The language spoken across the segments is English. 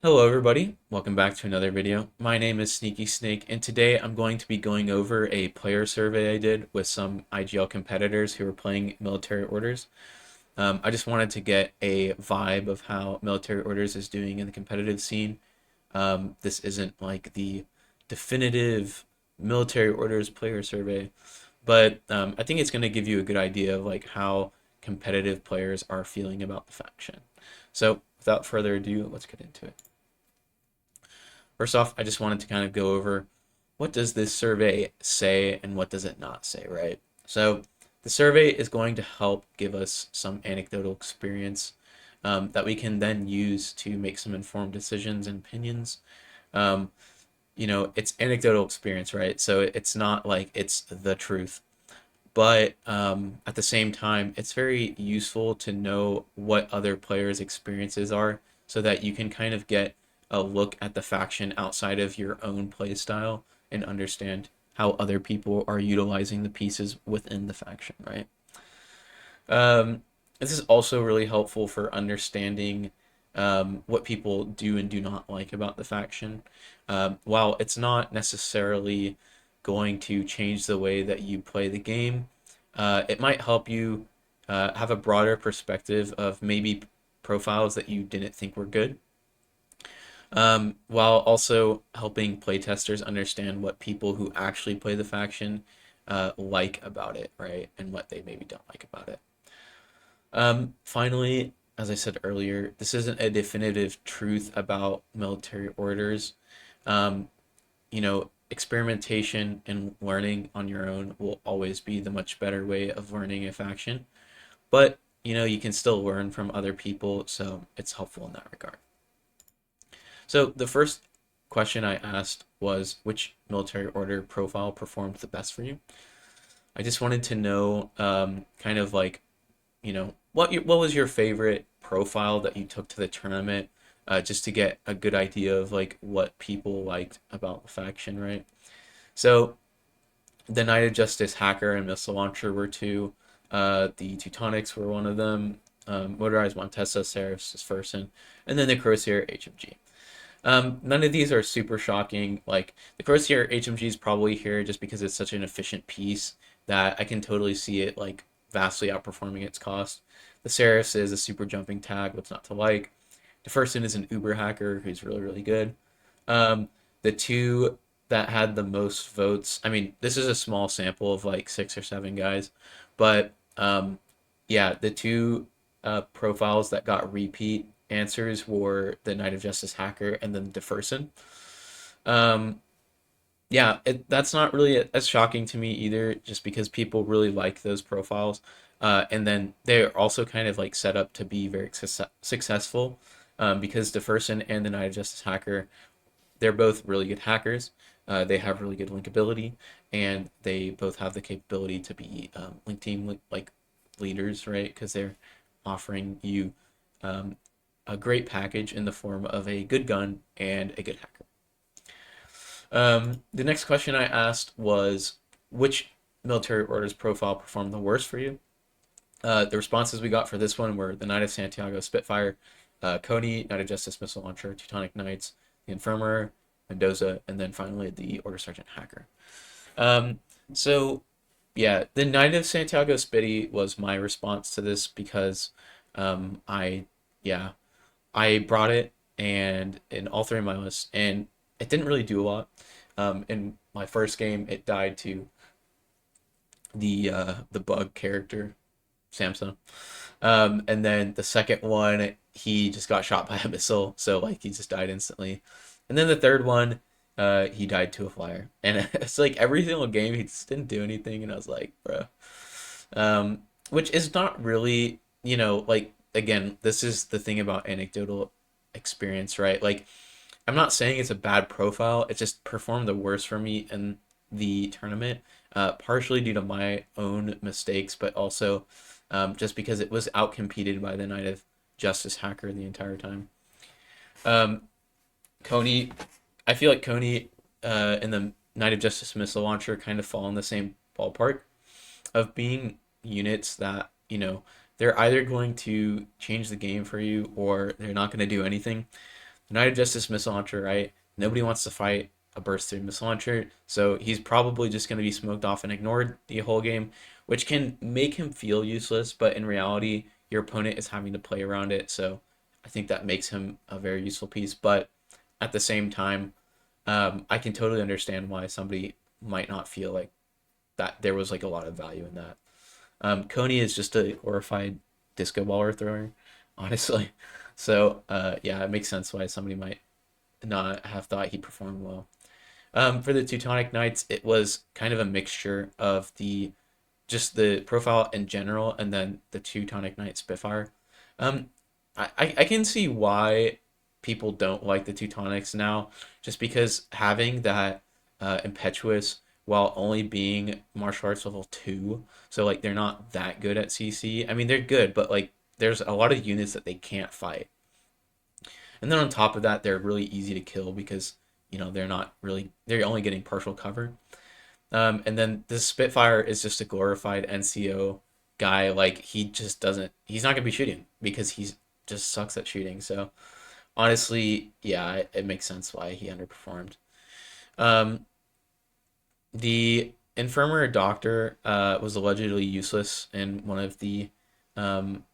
Hello everybody, welcome back to another video. My name is Sneaky Snake and today I'm going to be going over a player survey I did with some IGL competitors who were playing military orders. I just wanted to get a vibe of how military orders is doing in the competitive scene. This isn't like the definitive military orders player survey, but I think it's going to give you a good idea of like how competitive players are feeling about the faction. So without further ado, let's get into it. First off, I just wanted to kind of go over what does this survey say and what does it not say, right? So the survey is going to help give us some anecdotal experience that we can then use to make some informed decisions and opinions. Um, it's anecdotal experience, right? So it's not like it's the truth. But at the same time, it's very useful to know what other players' experiences are so that you can kind of get a look at the faction outside of your own play style and understand how other people are utilizing the pieces within the faction, right? This is also really helpful for understanding what people do and do not like about the faction. While it's not necessarily going to change the way that you play the game, it might help you have a broader perspective of maybe profiles that you didn't think were good, while also helping playtesters understand what people who actually play the faction like about it, right? And what they maybe don't like about it. Finally, as I said earlier, this isn't a definitive truth about military orders. Um, Experimentation and learning on your own will always be the much better way of learning a faction. But, you can still learn from other people, so it's helpful in that regard. So the first question I asked was which military order profile performed the best for you? I just wanted to know kind of like what was your favorite profile that you took to the tournament, just to get a good idea of like what people liked about the faction, right? So the Knight of Justice Hacker and Missile Launcher were two. The Teutonics were one of them. Motorized Montesa, Seraph is Fersen, and then the Crozier HMG. None of these are super shocking. Like the Crozier HMG is probably here just because it's such an efficient piece that I can totally see it like vastly outperforming its cost. The Ceres is a super jumping tag. What's not to like? DeFerson is an Uber hacker who's really really good. The two that had the most votes. I mean, this is a small sample of like 6 or 7 guys, but yeah, the two profiles that got repeat answers were the Knight of Justice hacker and then DeFerson. Um, yeah, that's not really as shocking to me either, just because people really like those profiles. And then they're also kind of like set up to be very successful, because DeFerson and the Knight of Justice hacker, they're both really good hackers. They have really good linkability, and they both have the capability to be link team like leaders, right? Because they're offering you um, a great package in the form of a good gun and a good hacker. The next question I asked was which military orders profile performed the worst for you? The responses we got for this one were the Knight of Santiago Spitfire, Coney, Knight of Justice Missile Launcher, Teutonic Knights, the Infirmer, Mendoza, and then finally the Order Sergeant Hacker. Um, so yeah, the Knight of Santiago Spitty was my response to this because I yeah I brought it and in all three of my lists, and it didn't really do a lot. In my first game, it died to the bug character Samson, and then the second one he just got shot by a missile, so like he just died instantly. And then the third one, he died to a flyer, and it's like every single game he just didn't do anything, and I was like, bro, which is not really, like again, this is the thing about anecdotal experience, right? Like I'm not saying it's a bad profile. It just performed the worst for me in the tournament, partially due to my own mistakes, but also just because it was outcompeted by the Knight of Justice hacker the entire time. Um, Coney, I feel like Coney and the Knight of Justice missile launcher kind of fall in the same ballpark of being units that, they're either going to change the game for you or they're not going to do anything. United Justice missile launcher, right? Nobody wants to fight a burst through missile launcher, so he's probably just going to be smoked off and ignored the whole game, which can make him feel useless, but in reality, your opponent is having to play around it, so I think that makes him a very useful piece. But at the same time, I can totally understand why somebody might not feel like that there was like a lot of value in that. Coney is just a glorified disco baller thrower, honestly. So yeah, it makes sense why somebody might not have thought he performed well. For the Teutonic Knights, it was kind of a mixture of the just the profile in general, and then the Teutonic Knight Spitfire. Um, I can see why people don't like the Teutonics now, just because having that impetuous while only being martial arts level 2, so like they're not that good at CC. I mean, they're good, but like there's a lot of units that they can't fight. And then on top of that, they're really easy to kill because they're not really they're only getting partial cover. And then the Spitfire is just a glorified NCO guy. Like he just doesn't. He's not gonna be shooting because he's just sucks at shooting. So honestly, yeah, it makes sense why he underperformed. Um, the Infirmer Doctor was allegedly useless um,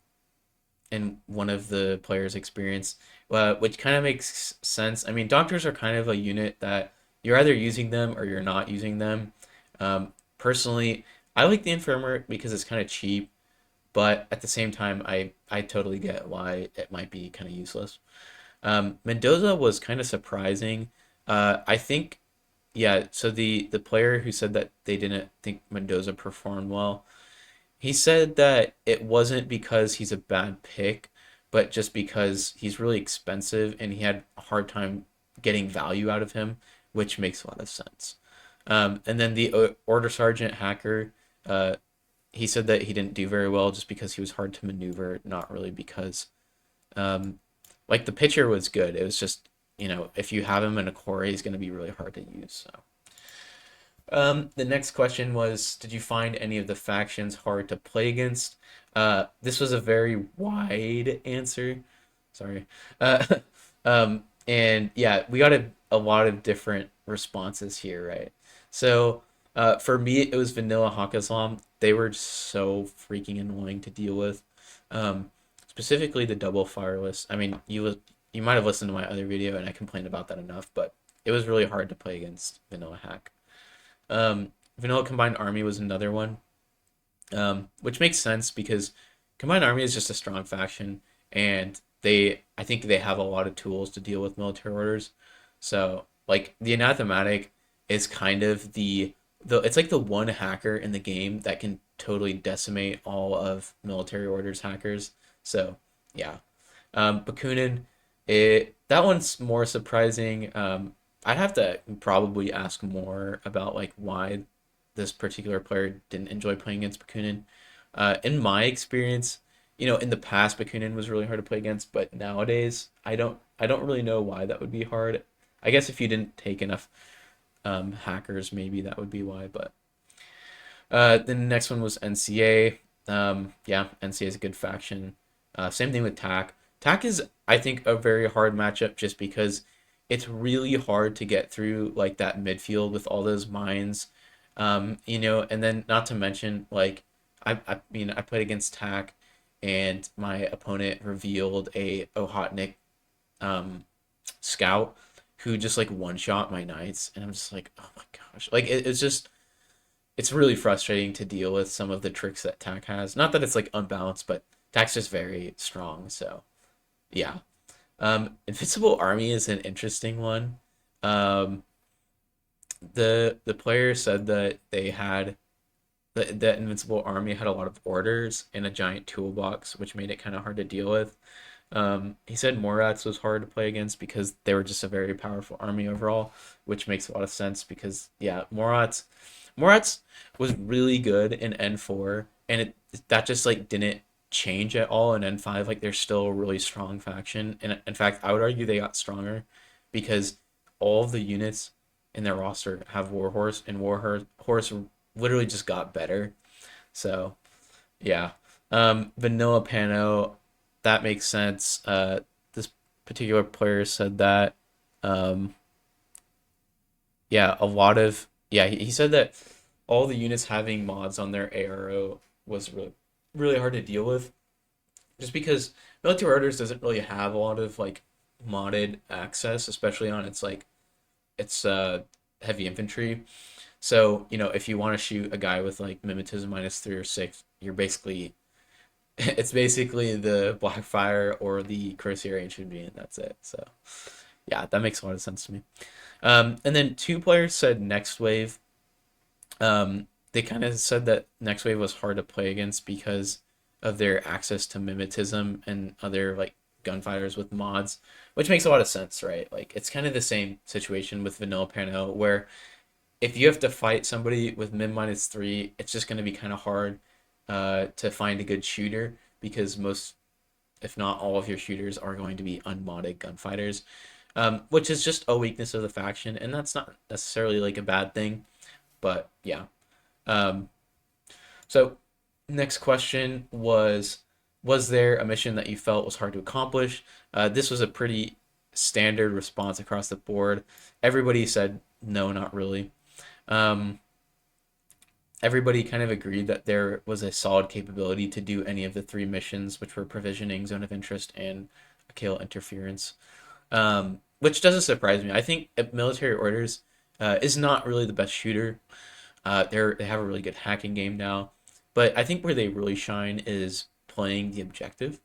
in one of the players' experience, which kind of makes sense. I mean, doctors are kind of a unit that you're either using them or you're not using them. Personally, I like the Infirmer because it's kind of cheap, but at the same time, I totally get why it might be kind of useless. Mendoza was kind of surprising. I think, yeah. So the player who said that they didn't think Mendoza performed well, he said that it wasn't because he's a bad pick, but just because he's really expensive and he had a hard time getting value out of him, which makes a lot of sense. And then the Order Sergeant Hacker, uh, he said that he didn't do very well just because he was hard to maneuver, not really because, um, like the pitcher was good. It was just, if you have him in a core, he's going to be really hard to use. So. The next question was, did you find any of the factions hard to play against? This was a very wide answer. Sorry. Uh, and yeah, we got a lot of different responses here, right? So, for me, it was Vanilla Hakazlam. They were just so freaking annoying to deal with. Specifically the double fireless. I mean, you might have listened to my other video and I complained about that enough, but it was really hard to play against Vanilla Hack. Vanilla Combined Army was another one, which makes sense because Combined Army is just a strong faction, and I think they have a lot of tools to deal with military orders. So, like the Anathematic is kind of it's like the one hacker in the game that can totally decimate all of military orders hackers. So, yeah. Bakunin, that one's more surprising. I'd have to probably ask more about like why this particular player didn't enjoy playing against Bakunin. In my experience, in the past Bakunin was really hard to play against, but nowadays I don't really know why that would be hard. I guess if you didn't take enough hackers, maybe that would be why. But the next one was NCA. Yeah, NCA is a good faction. Same thing with TAC. TAC is, I think, a very hard matchup just because it's really hard to get through like that midfield with all those mines. And then not to mention like I mean I played against TAC and my opponent revealed a Ohotnik um, scout who just like one shot my knights, and I'm just like, oh my gosh, like it's really frustrating to deal with some of the tricks that TAC has. Not that it's like unbalanced, but TAC's just very strong. So yeah. Invincible Army is an interesting one. Um, the player said that that Invincible Army had a lot of orders in a giant toolbox, which made it kind of hard to deal with. He said Morats was hard to play against because they were just a very powerful army overall, which makes a lot of sense because yeah, Morats was really good in N4, and that just like didn't change at all in N5. Like they're still a really strong faction, and in fact, I would argue they got stronger because all of the units in their roster have Warhorse, and Warhorse literally just got better. So yeah, Vanilla Pano, that makes sense. This particular player said that, um, yeah, a lot of yeah, he said that all the units having mods on their ARO was really hard to deal with, just because military orders doesn't really have a lot of like modded access, especially on its heavy infantry. So, if you want to shoot a guy with like mimetism -3 or 6, you're basically it's basically the Blackfire or the Cuirassier Ancient Being, and that's it. So, yeah, that makes a lot of sense to me. And then two players said Next Wave. They kind of said that Next Wave was hard to play against because of their access to mimetism and other like gunfighters with mods, which makes a lot of sense, right? Like it's kind of the same situation with Vanilla Pano, where if you have to fight somebody with min -3, it's just going to be kind of hard to find a good shooter because most, if not all, of your shooters are going to be unmodded gunfighters, which is just a weakness of the faction, and that's not necessarily like a bad thing, but yeah. Um, so next question was there a mission that you felt was hard to accomplish? This was a pretty standard response across the board. Everybody said no, not really. Um, Everybody kind of agreed that there was a solid capability to do any of the three missions, which were provisioning, zone of interest, and kill interference. Which doesn't surprise me. I think military orders is not really the best shooter. They have a really good hacking game now, but I think where they really shine is playing the objective.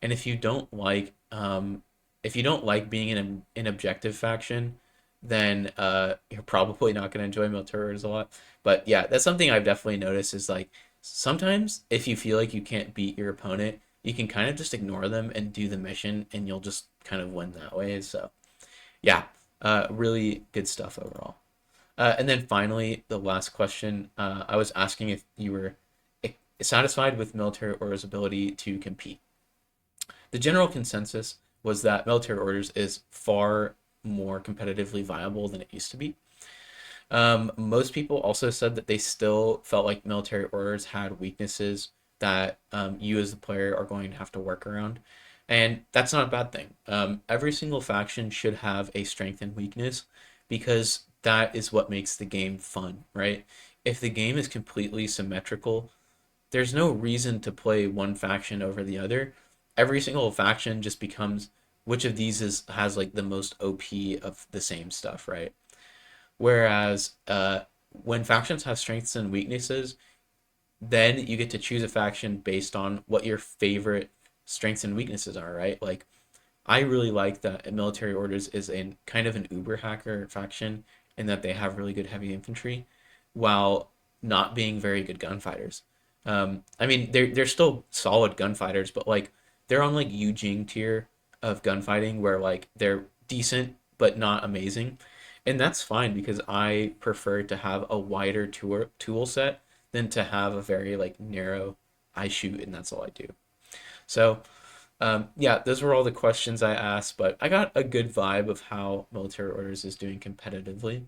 And if you don't like being in an objective faction, then you're probably not going to enjoy military orders a lot. But yeah, that's something I've definitely noticed is like sometimes if you feel like you can't beat your opponent, you can kind of just ignore them and do the mission, and you'll just kind of win that way. So yeah, really good stuff overall. And then finally, the last question, I was asking if you were satisfied with military orders' ability to compete. The general consensus was that military orders is far more competitively viable than it used to be. Most people also said that they still felt like military orders had weaknesses that you as the player are going to have to work around. And that's not a bad thing. Every single faction should have a strength and weakness because that is what makes the game fun, right? If the game is completely symmetrical, there's no reason to play one faction over the other. Every single faction just becomes which of these has like the most OP of the same stuff, right? Whereas when factions have strengths and weaknesses, then you get to choose a faction based on what your favorite strengths and weaknesses are, right? Like I really like that military orders is a kind of an uber hacker faction in that they have really good heavy infantry while not being very good gunfighters. I mean, they're still solid gunfighters, but like they're on like Eugene tier of gunfighting where like they're decent but not amazing. And that's fine because I prefer to have a wider tool set than to have a very like narrow I shoot and that's all I do. So yeah, those were all the questions I asked, but I got a good vibe of how military orders is doing competitively.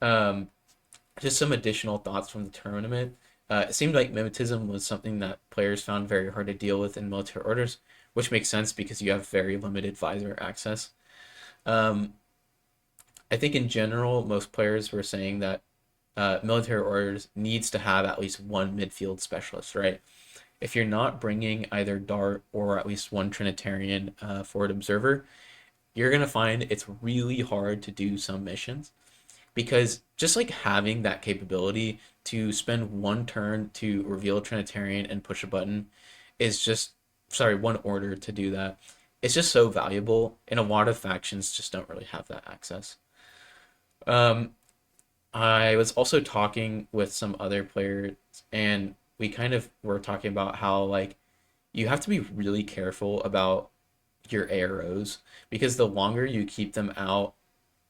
Um, just some additional thoughts from the tournament. It seemed like mimetism was something that players found very hard to deal with in military orders, which makes sense because you have very limited visor access. Um, I think in general, most players were saying that military orders needs to have at least one midfield specialist, right? If you're not bringing either Dart or at least one Trinitarian forward observer, you're gonna find it's really hard to do some missions because just like having that capability to spend one turn to reveal a Trinitarian and push a button is just sorry, one order to do that. It's just so valuable, and a lot of factions just don't really have that access. Um, I was also talking with some other players, and we kind of were talking about how like you have to be really careful about your arrows because the longer you keep them out,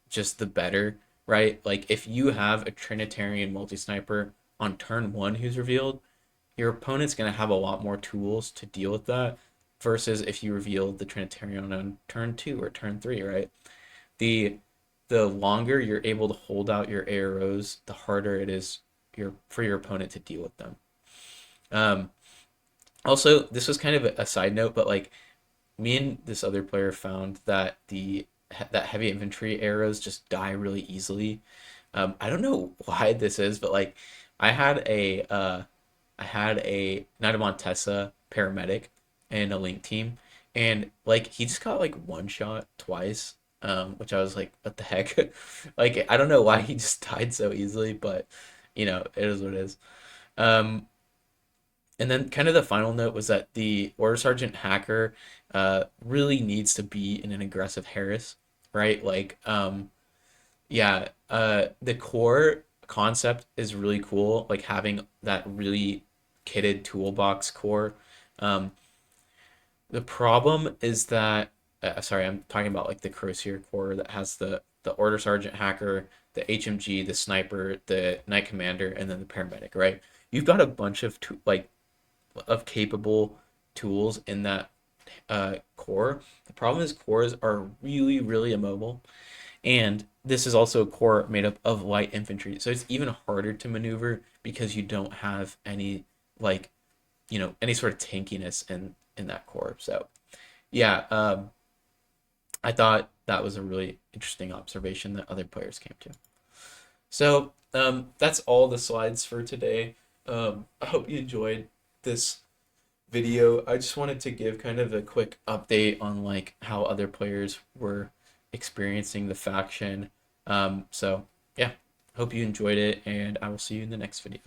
just the better, right? Like if you have a Trinitarian multi-sniper on turn one who's revealed, your opponent's gonna have a lot more tools to deal with that versus if you reveal the Trinitarian on turn two or turn three, right? The the longer you're able to hold out your arrows, the harder it is for your opponent to deal with them. Um, Also, this was kind of a side note, but like me and this other player found that that heavy infantry arrows just die really easily. I don't know why this is, but like I had a I had a Knight of Montesa paramedic in a link team, and like he just got like one shot twice, which I was like, what the heck? Like I don't know why he just died so easily, but it is what it is. Um, and then kind of the final note was that the Order Sergeant Hacker really needs to be in an aggressive Harris, right? Like yeah, the core concept is really cool, like having that really kitted toolbox core. Um, the problem is that, sorry, I'm talking about like the Crozier core that has the Order Sergeant Hacker, the HMG, the Sniper, the Knight Commander, and then the Paramedic, right? You've got a bunch of like of capable tools in that core. The problem is cores are really, really immobile. And this is also a core made up of light infantry. So it's even harder to maneuver because you don't have any like, any sort of tankiness in that core. So yeah, I thought that was a really interesting observation that other players came to. So that's all the slides for today. I hope you enjoyed this video. I just wanted to give kind of a quick update on like how other players were experiencing the faction. So yeah, hope you enjoyed it, and I will see you in the next video.